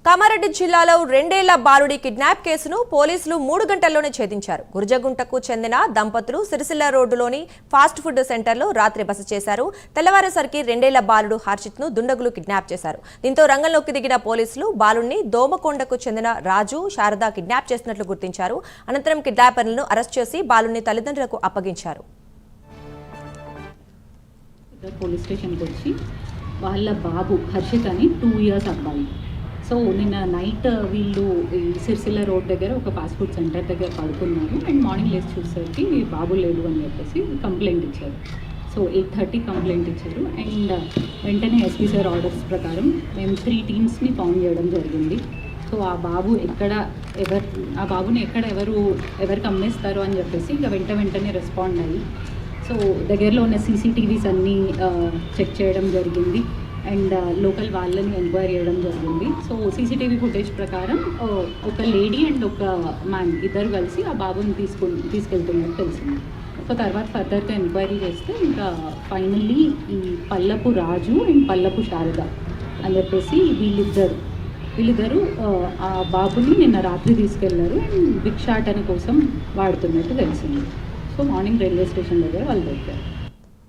కామారెడ్డి జిల్లాలో 2 ఏళ్ల బాలుడి కిడ్నాప్ కేసును పోలీసులు 3 గంటల్లోనే ఛేదించారు. గుర్జగుంటకు చెందిన దంపతులు సిరిసిల్ల రోడ్డులోని ఫాస్ట్ ఫుడ్ సెంటర్లో రాత్రి బస చేశారు. తెల్లవారేసరికి 2 ఏళ్ల బాలుడు హర్షిత్ను దుండగులు కిడ్నాప్ చేశారు. దీంతో రంగంలోకి దిగిన పోలీసులు బాలుడిని దోమకొండకు చెందిన రాజు, శారద కిడ్నాప్ చేసినట్లు గుర్తించారు. అనంతరం కిడ్నాపర్లను అరెస్ట్ చేసి బాలుడిని తల్లిదండ్రులకు అప్పగించారు. పోలీస్ స్టేషన్కి వచ్చి వాళ్ళ బాబు హర్షిత్ అని 2 ఇయర్స్ అబ్బాయి. సో నిన్న నైట్ వీళ్ళు ఈ సిరిసిల్ల రోడ్ దగ్గర ఒక ఫాస్ట్ ఫుడ్ సెంటర్ దగ్గర పడుకున్నారు. అండ్ మార్నింగ్ లేచి చూసేసరికి బాబు లేడు అని చెప్పేసి కంప్లైంట్ ఇచ్చారు. సో 8:30 కంప్లైంట్ ఇచ్చారు. అండ్ వెంటనే ఎస్పీ సార్ ఆర్డర్స్ ప్రకారం మేము 3 టీమ్స్ని ఫామ్ చేయడం జరిగింది. సో ఆ బాబుని ఎవరికి అమ్మేస్తారు అని చెప్పేసి ఇక వెంటనే రెస్పాండ్ అయ్యి సో దగ్గరలో ఉన్న సీసీటీవీస్ అన్నీ చెక్ చేయడం జరిగింది. అండ్ లోకల్ వాళ్ళని ఎంక్వైరీ చేయడం జరిగింది. సో సీసీటీవీ ఫుటేజ్ ప్రకారం ఒక లేడీ అండ్ ఒక మ్యాన్ ఇద్దరు కలిసి ఆ బాబుని తీసుకెళ్తున్నట్టు తెలిసింది. సో తర్వాత ఫర్దర్గా ఎంక్వైరీ చేస్తే ఇంకా ఫైనల్లీ ఈ పల్లపు రాజు అండ్ పల్లపు శారద అని చెప్పేసి వీళ్ళిద్దరు ఆ బాబుని నిన్న రాత్రి తీసుకెళ్లారు అండ్ భిక్షాటన కోసం వాడుతున్నట్టు తెలిసింది. సో మార్నింగ్ రైల్వే స్టేషన్ దగ్గర వాళ్ళు దొరికారు.